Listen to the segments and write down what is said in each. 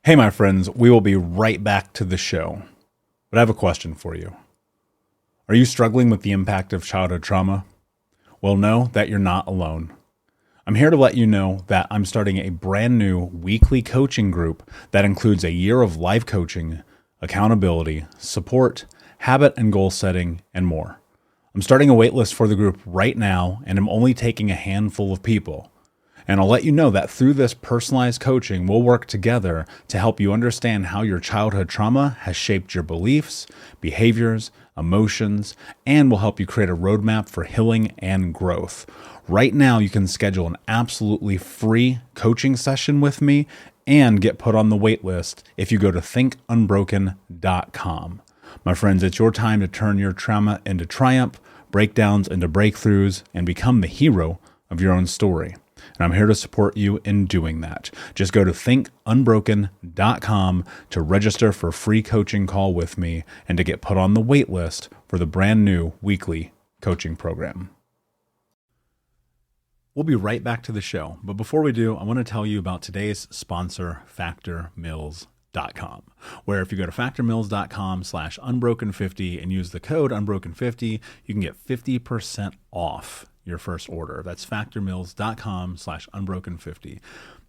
Hey, my friends, we will be right back to the show. But I have a question for you. Are you struggling with the impact of childhood trauma? Well, know that you're not alone. I'm here to let you know that I'm starting a brand new weekly coaching group that includes a year of life coaching, accountability, support, habit and goal setting, and more. I'm starting a waitlist for the group right now, and I'm only taking a handful of people. And I'll let you know that through this personalized coaching, we'll work together to help you understand how your childhood trauma has shaped your beliefs, behaviors, emotions, and will help you create a roadmap for healing and growth. Right now, you can schedule an absolutely free coaching session with me and get put on the wait list if you go to thinkunbroken.com. My friends, it's your time to turn your trauma into triumph, breakdowns into breakthroughs, and become the hero of your own story. And I'm here to support you in doing that. Just go to thinkunbroken.com to register for a free coaching call with me and to get put on the wait list for the brand new weekly coaching program. We'll be right back to the show. But before we do, I want to tell you about today's sponsor, factormeals.com, where if you go to factormeals.com/unbroken50 and use the code unbroken50, you can get 50% off your first order. That's factormeals.com/unbroken50.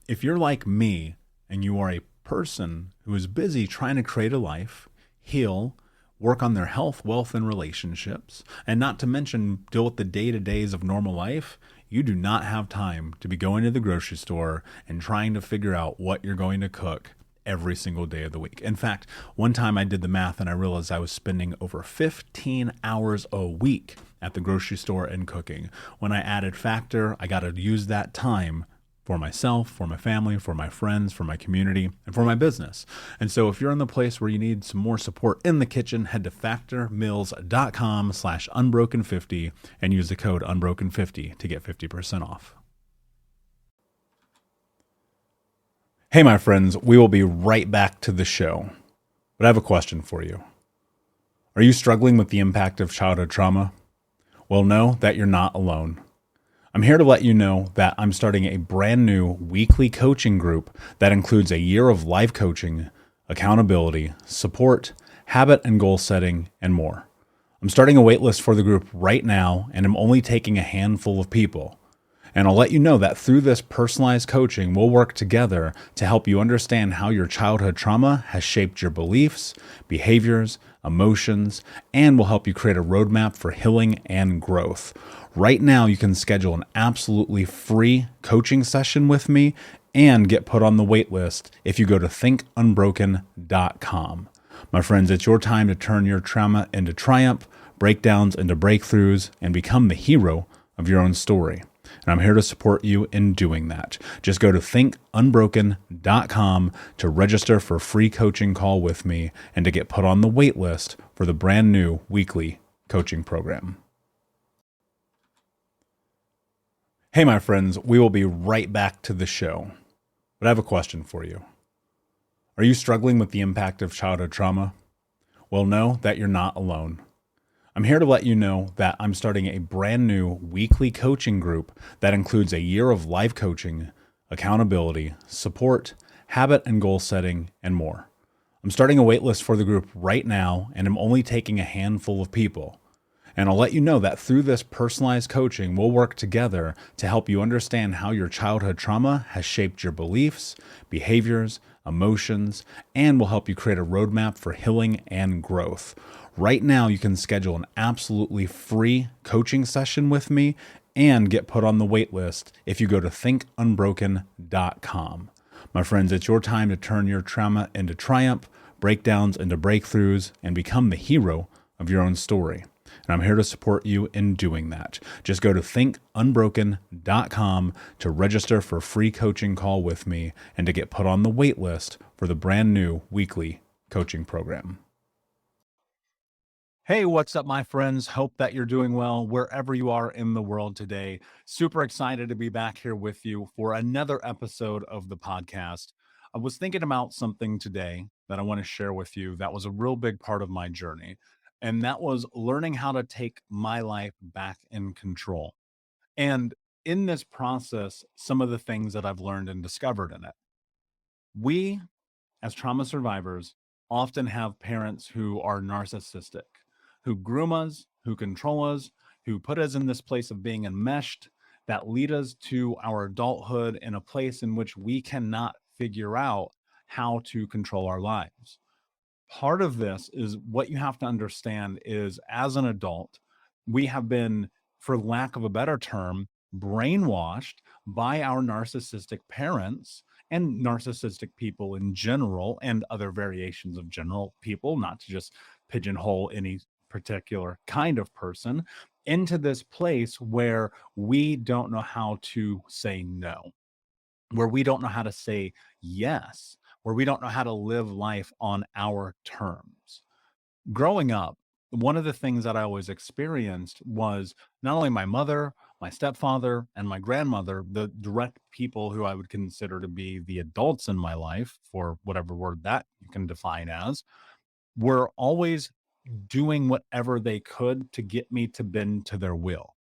If you're like me and you are a person who is busy trying to create a life, heal, work on their health, wealth, and relationships, and not to mention deal with the day-to-days of normal life, you do not have time to be going to the grocery store and trying to figure out what you're going to cook every single day of the week. In fact, one time I did the math and I realized I was spending over 15 hours a week at the grocery store and cooking. When I added Factor, I got to use that time for myself, for my family, for my friends, for my community, and for my business. And so if you're in the place where you need some more support in the kitchen, head to factormeals.com/unbroken50 and use the code unbroken50 to get 50% off. Hey, my friends, we will be right back to the show. But I have a question for you. Are you struggling with the impact of childhood trauma? Well, know that you're not alone. I'm here to let you know that I'm starting a brand new weekly coaching group that includes a year of life coaching, accountability, support, habit and goal setting, and more. I'm starting a waitlist for the group right now, and I'm only taking a handful of people. And I'll let you know that through this personalized coaching, we'll work together to help you understand how your childhood trauma has shaped your beliefs, behaviors, emotions, and will help you create a roadmap for healing and growth. Right now, you can schedule an absolutely free coaching session with me and get put on the wait list if you go to thinkunbroken.com. My friends, it's your time to turn your trauma into triumph, breakdowns into breakthroughs, and become the hero of your own story. And I'm here to support you in doing that. Just go to thinkunbroken.com to register for a free coaching call with me and to get put on the wait list for the brand new weekly coaching program. Hey, my friends, we will be right back to the show. But I have a question for you. Are you struggling with the impact of childhood trauma? Well, know that you're not alone. I'm here to let you know that I'm starting a brand new weekly coaching group that includes a year of life coaching, accountability, support, habit and goal setting, and more. I'm starting a waitlist for the group right now, and I'm only taking a handful of people. And I'll let you know that through this personalized coaching, we'll work together to help you understand how your childhood trauma has shaped your beliefs, behaviors, emotions, and will help you create a roadmap for healing and growth. Right now, you can schedule an absolutely free coaching session with me and get put on the wait list if you go to thinkunbroken.com. My friends, it's your time to turn your trauma into triumph, breakdowns into breakthroughs, and become the hero of your own story. And I'm here to support you in doing that. Just go to thinkunbroken.com to register for a free coaching call with me and to get put on the wait list for the brand new weekly coaching program. Hey, what's up, my friends? Hope that you're doing well wherever you are in the world today. Super excited to be back here with you for another episode of the podcast. I was thinking about something today that I want to share with you that was a real big part of my journey, and that was learning how to take my life back in control. And in this process, some of the things that I've learned and discovered in it. We as trauma survivors, often have parents who are narcissistic, who groom us, who control us, who put us in this place of being enmeshed, that lead us to our adulthood in a place in which we cannot figure out how to control our lives. Part of this is what you have to understand is as an adult, we have been, for lack of a better term, brainwashed by our narcissistic parents and narcissistic people in general and other variations of general people, not to just pigeonhole any particular kind of person, into this place where we don't know how to say no, where we don't know how to say yes, where we don't know how to live life on our terms. Growing up, one of the things that I always experienced was not only my mother, my stepfather, and my grandmother, the direct people who I would consider to be the adults in my life, for whatever word that you can define as, were always doing whatever they could to get me to bend to their will.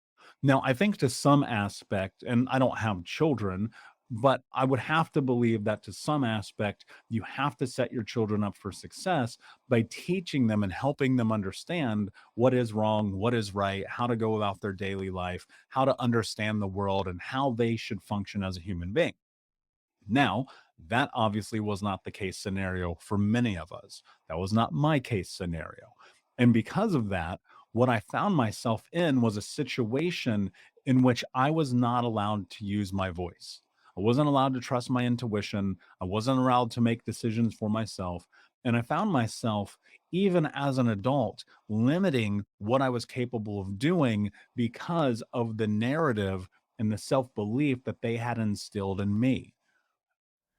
Now, I think to some aspect, and I don't have children, but I would have to believe that to some aspect, you have to set your children up for success by teaching them and helping them understand what is wrong, what is right, how to go about their daily life, how to understand the world, and how they should function as a human being. Now, that obviously was not the case scenario for many of us. That was not my case scenario. And because of that, what I found myself in was a situation in which I was not allowed to use my voice. I wasn't allowed to trust my intuition. I wasn't allowed to make decisions for myself. And I found myself, even as an adult, limiting what I was capable of doing because of the narrative and the self belief that they had instilled in me.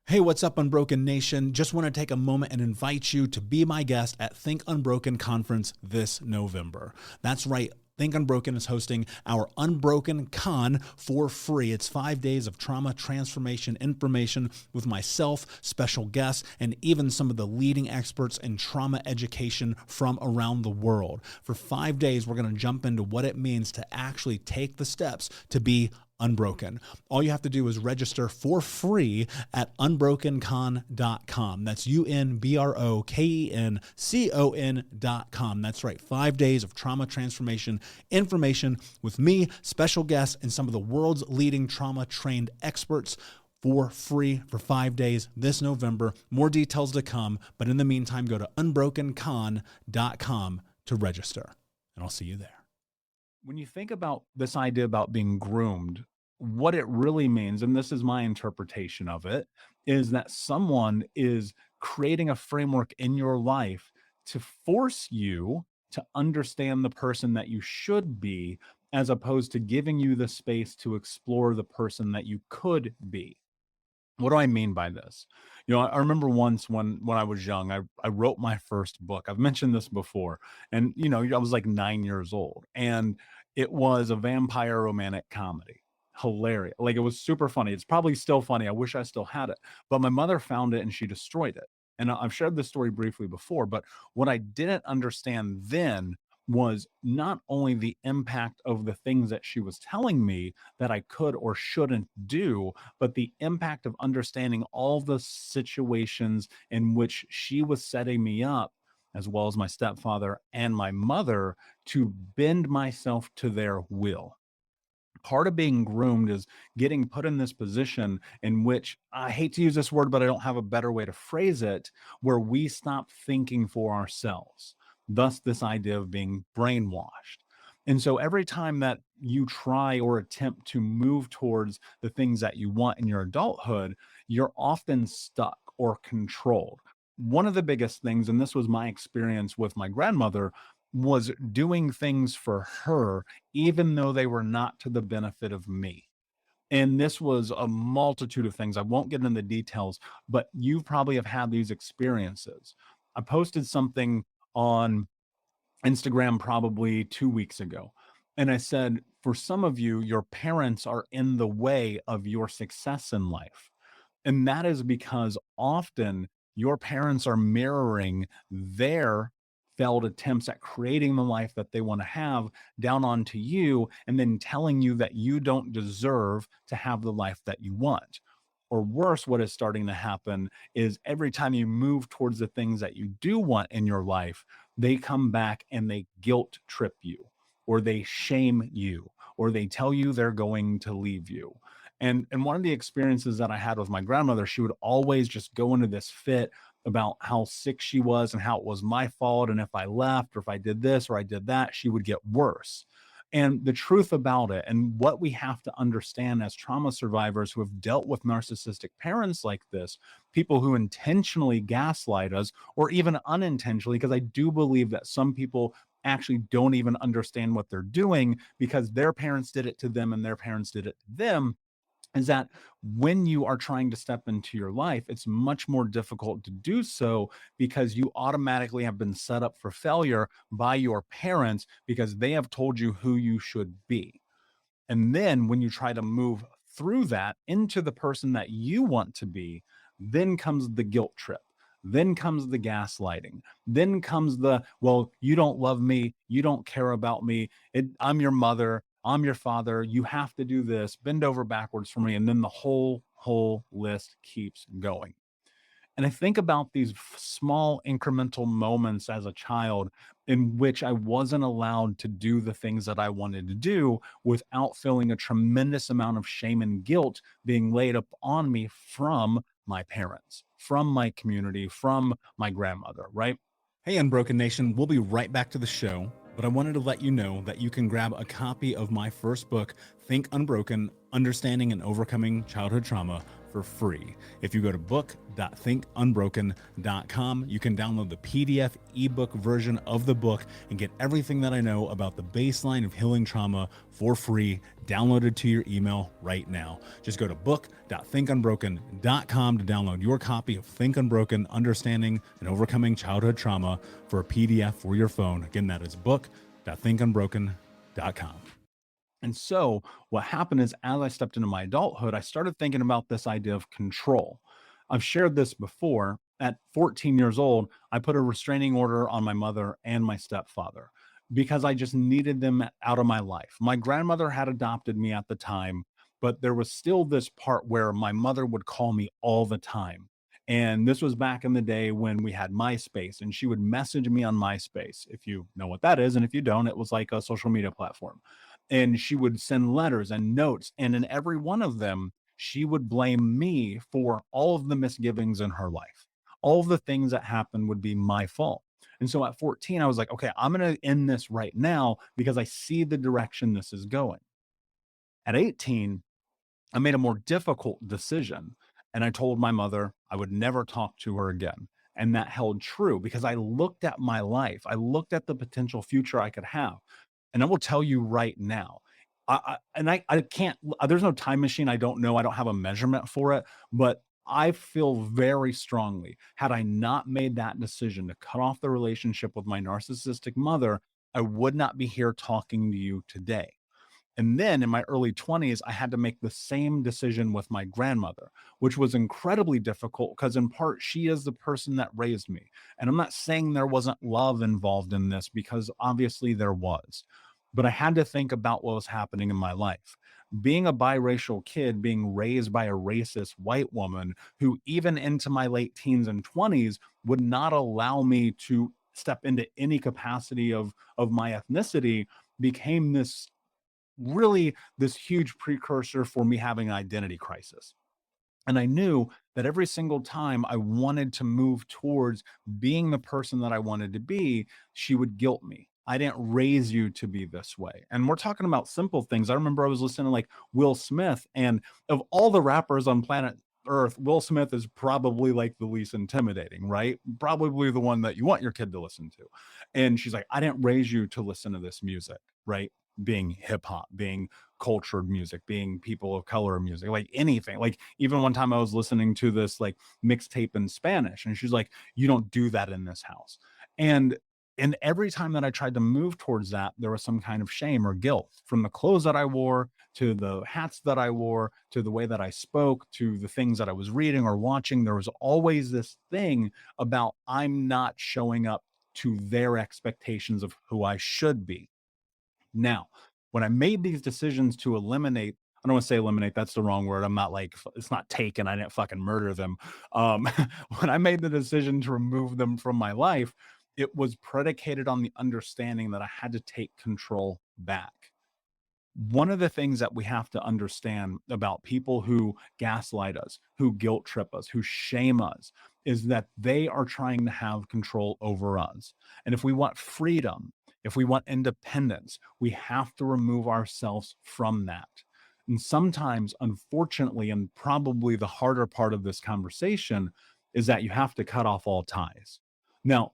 Hey, what's up, Unbroken Nation? Just want to take a moment and invite you to be my guest at Think Unbroken Conference this November. That's right. Think Unbroken is hosting our Unbroken Con for free. It's 5 days of trauma transformation information with myself, special guests, and even some of the leading experts in trauma education from around the world. For 5 days, we're going to jump into what it means to actually take the steps to be unbroken. All you have to do is register for free at unbrokencon.com. That's unbrokencon.com. That's right. 5 days of trauma transformation information with me, special guests, and some of the world's leading trauma trained experts for free for 5 days this November. More details to come. But in the meantime, go to unbrokencon.com to register, and I'll see you there. When you think about this idea about being groomed, what it really means, and this is my interpretation of it, is that someone is creating a framework in your life to force you to understand the person that you should be, as opposed to giving you the space to explore the person that you could be. What do I mean by this? I remember once when I was young, I wrote my first book. I've mentioned this before. And, I was like 9 years old. And it was a vampire romantic comedy. Hilarious. Like, it was super funny. It's probably still funny. I wish I still had it. But my mother found it and she destroyed it. And I've shared this story briefly before, but what I didn't understand then was not only the impact of the things that she was telling me that I could or shouldn't do, but the impact of understanding all the situations in which she was setting me up, as well as my stepfather and my mother, to bend myself to their will. Part of being groomed is getting put in this position in which, I hate to use this word, but I don't have a better way to phrase it, where we stop thinking for ourselves. Thus, this idea of being brainwashed. And so every time that you try or attempt to move towards the things that you want in your adulthood, you're often stuck or controlled. One of the biggest things, and this was my experience with my grandmother, was doing things for her, even though they were not to the benefit of me. And this was a multitude of things. I won't get into the details, but you probably have had these experiences. I posted something on Instagram probably 2 weeks ago. And I said, for some of you, your parents are in the way of your success in life. And that is because often your parents are mirroring their failed attempts at creating the life that they want to have down onto you, and then telling you that you don't deserve to have the life that you want. Or worse, what is starting to happen is every time you move towards the things that you do want in your life, they come back and they guilt trip you, or they shame you, or they tell you they're going to leave you. And one of the experiences that I had with my grandmother, she would always just go into this fit about how sick she was and how it was my fault. And if I left or if I did this or I did that, she would get worse. And the truth about it, and what we have to understand as trauma survivors who have dealt with narcissistic parents like this, people who intentionally gaslight us, or even unintentionally, because I do believe that some people actually don't even understand what they're doing because their parents did it to them and their parents did it to them, is that when you are trying to step into your life, it's much more difficult to do so because you automatically have been set up for failure by your parents because they have told you who you should be. And then when you try to move through that into the person that you want to be, then comes the guilt trip. Then comes the gaslighting. Then comes the, well, you don't love me. You don't care about me. I'm your mother. I'm your father. You have to do this. Bend over backwards for me. And then the whole list keeps going. And I think about these small incremental moments as a child in which I wasn't allowed to do the things that I wanted to do without feeling a tremendous amount of shame and guilt being laid up on me from my parents, from my community, from my grandmother, right? Hey, Unbroken Nation, we'll be right back to the show, but I wanted to let you know that you can grab a copy of my first book, Think Unbroken, Understanding and Overcoming Childhood Trauma, for free. If you go to book.thinkunbroken.com, you can download the PDF ebook version of the book and get everything that I know about the baseline of healing trauma for free, downloaded to your email right now. Just go to book.thinkunbroken.com to download your copy of Think Unbroken, Understanding and Overcoming Childhood Trauma for a PDF for your phone. Again, that is book.thinkunbroken.com. And so what happened is, as I stepped into my adulthood, I started thinking about this idea of control. I've shared this before. At 14 years old, I put a restraining order on my mother and my stepfather because I just needed them out of my life. My grandmother had adopted me at the time, but there was still this part where my mother would call me all the time. And this was back in the day when we had MySpace, and she would message me on MySpace. If you know what that is, and if you don't, it was like a social media platform. And she would send letters and notes, and in every one of them, she would blame me for all of the misgivings in her life. All of the things that happened would be my fault. And so at 14, I was like, okay, I'm going to end this right now because I see the direction this is going. At 18, I made a more difficult decision, and I told my mother I would never talk to her again. And that held true because I looked at my life. I looked at the potential future I could have. And I will tell you right now, I can't, there's no time machine. I don't know. I don't have a measurement for it, but I feel very strongly, had I not made that decision to cut off the relationship with my narcissistic mother, I would not be here talking to you today. And then in my early 20s, I had to make the same decision with my grandmother, which was incredibly difficult because, in part, she is the person that raised me. And I'm not saying there wasn't love involved in this, because obviously there was. But I had to think about what was happening in my life. Being a biracial kid, being raised by a racist white woman who, even into my late teens and 20s, would not allow me to step into any capacity of my ethnicity, became this huge precursor for me having an identity crisis. And I knew that every single time I wanted to move towards being the person that I wanted to be, she would guilt me. I didn't raise you to be this way. And we're talking about simple things. I remember I was listening to like Will Smith, and of all the rappers on planet Earth, Will Smith is probably like the least intimidating, right? Probably the one that you want your kid to listen to. And she's like, I didn't raise you to listen to this music, right? Being hip hop, being cultured music, being people of color music, like anything. Like even one time I was listening to this like mixtape in Spanish, and she's like, you don't do that in this house. And and every time that I tried to move towards that, there was some kind of shame or guilt, from the clothes that I wore to the hats that I wore to the way that I spoke to the things that I was reading or watching. There was always this thing about, I'm not showing up to their expectations of who I should be. Now, when I made these decisions to eliminate I don't want to say eliminate. That's the wrong word. I'm not like, it's not taken. I didn't fucking murder them. Um, when I made the decision to remove them from my life, it was predicated on the understanding that I had to take control back. One of the things that we have to understand about people who gaslight us, who guilt trip us, who shame us, is that they are trying to have control over us. And if we want freedom, if we want independence, we have to remove ourselves from that. And sometimes, unfortunately, and probably the harder part of this conversation, is that you have to cut off all ties. Now,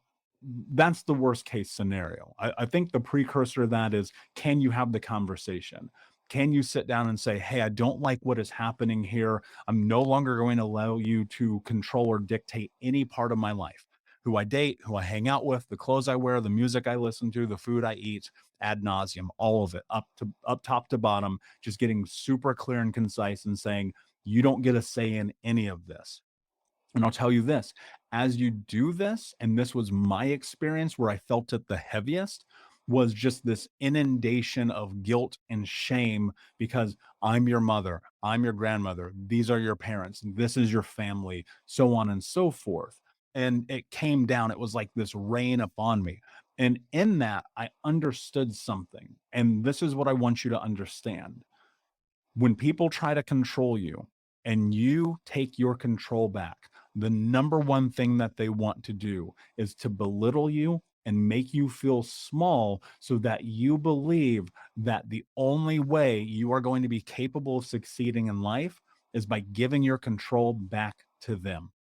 that's the worst case scenario. I think the precursor to that is, can you have the conversation? Can you sit down and say, hey, I don't like what is happening here. I'm no longer going to allow you to control or dictate any part of my life. Who I date, who I hang out with, the clothes I wear, the music I listen to, the food I eat, ad nauseum, all of it, up top to bottom, just getting super clear and concise and saying, you don't get a say in any of this. And I'll tell you this, as you do this, and this was my experience where I felt it the heaviest, was just this inundation of guilt and shame because I'm your mother, I'm your grandmother, these are your parents, this is your family, so on and so forth. And it came down, it was like this rain upon me. And in that, I understood something. And this is what I want you to understand. When people try to control you and you take your control back, the number one thing that they want to do is to belittle you and make you feel small so that you believe that the only way you are going to be capable of succeeding in life is by giving your control back to them.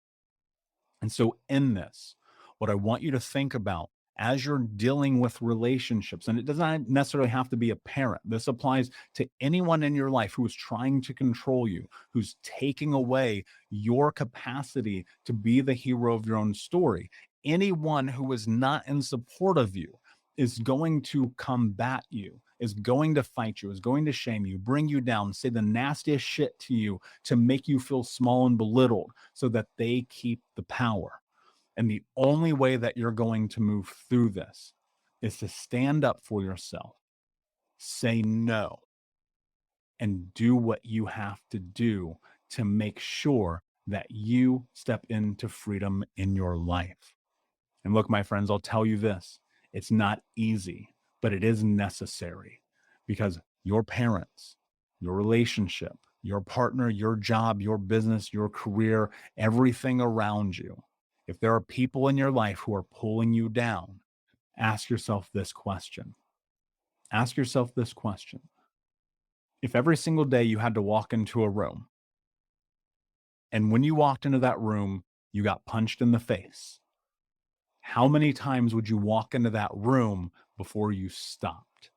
And so in this, what I want you to think about as you're dealing with relationships, and it does not necessarily have to be a parent. This applies to anyone in your life who is trying to control you, who's taking away your capacity to be the hero of your own story. Anyone who is not in support of you is going to combat you, is going to fight you, is going to shame you, bring you down, say the nastiest shit to you to make you feel small and belittled so that they keep the power. And the only way that you're going to move through this is to stand up for yourself, say no, and do what you have to do to make sure that you step into freedom in your life. And look, my friends, I'll tell you this, it's not easy, but it is necessary because your parents, your relationship, your partner, your job, your business, your career, everything around you, if there are people in your life who are pulling you down, ask yourself this question. Ask yourself this question. If every single day you had to walk into a room, and when you walked into that room, you got punched in the face, how many times would you walk into that room before you stopped?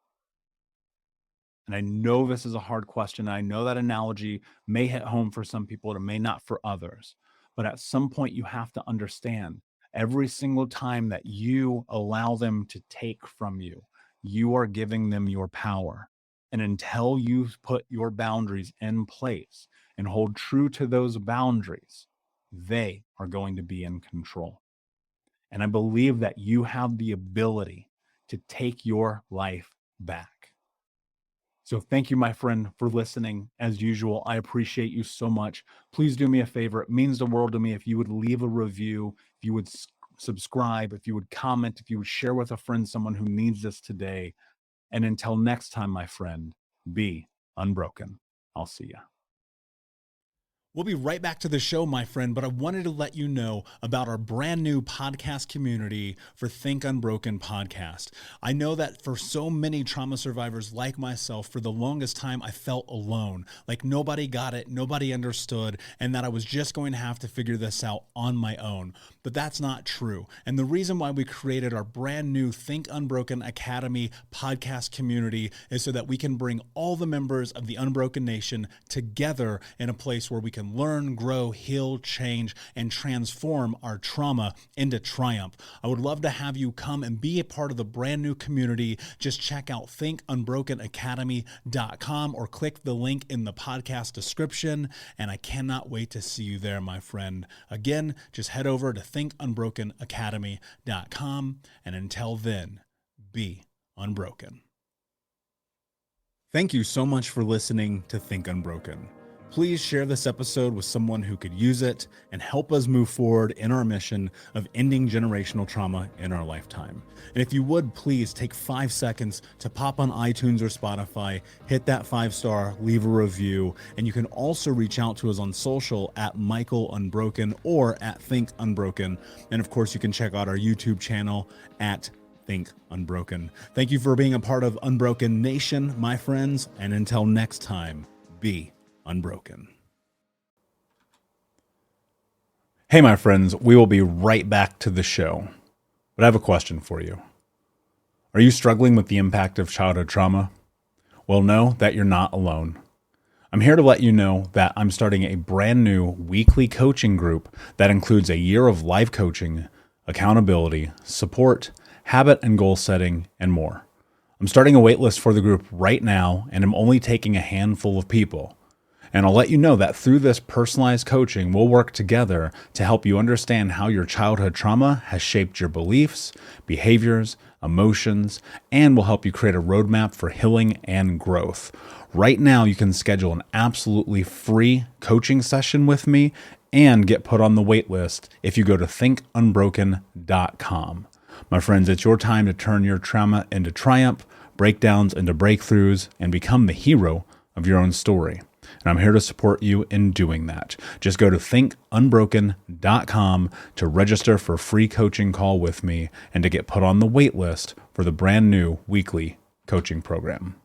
And I know this is a hard question. I know that analogy may hit home for some people, and it may not for others. But at some point, you have to understand every single time that you allow them to take from you, you are giving them your power. And until you put your boundaries in place and hold true to those boundaries, they are going to be in control. And I believe that you have the ability to take your life back. So thank you, my friend, for listening. As usual, I appreciate you so much. Please do me a favor. It means the world to me if you would leave a review, if you would subscribe, if you would comment, if you would share with a friend, someone who needs this today. And until next time, my friend, be unbroken. I'll see ya. We'll be right back to the show, my friend, but I wanted to let you know about our brand new podcast community for Think Unbroken podcast. I know that for so many trauma survivors like myself, for the longest time, I felt alone, like nobody got it, nobody understood, and that I was just going to have to figure this out on my own. But that's not true. And the reason why we created our brand new Think Unbroken Academy podcast community is so that we can bring all the members of the Unbroken Nation together in a place where we can learn, grow, heal, change, and transform our trauma into triumph. I would love to have you come and be a part of the brand new community. Just check out thinkunbrokenacademy.com or click the link in the podcast description. And I cannot wait to see you there, my friend. Again, just head over to thinkunbrokenacademy.com. And until then, be unbroken. Thank you so much for listening to Think Unbroken. Please share this episode with someone who could use it and help us move forward in our mission of ending generational trauma in our lifetime. And if you would, please take 5 seconds to pop on iTunes or Spotify, hit that 5-star, leave a review, and you can also reach out to us on social at Michael Unbroken or at Think Unbroken. And of course, you can check out our YouTube channel at Think Unbroken. Thank you for being a part of Unbroken Nation, my friends, and until next time, be unbroken. Hey, my friends, we will be right back to the show. But I have a question for you. Are you struggling with the impact of childhood trauma? Well, know that you're not alone. I'm here to let you know that I'm starting a brand new weekly coaching group that includes a year of live coaching, accountability, support, habit and goal setting, and more. I'm starting a waitlist for the group right now, and I'm only taking a handful of people. And I'll let you know that through this personalized coaching, we'll work together to help you understand how your childhood trauma has shaped your beliefs, behaviors, emotions, and will help you create a roadmap for healing and growth. Right now, you can schedule an absolutely free coaching session with me and get put on the wait list if you go to thinkunbroken.com. My friends, it's your time to turn your trauma into triumph, breakdowns into breakthroughs, and become the hero of your own story. And I'm here to support you in doing that. Just go to thinkunbroken.com to register for a free coaching call with me and to get put on the wait list for the brand new weekly coaching program.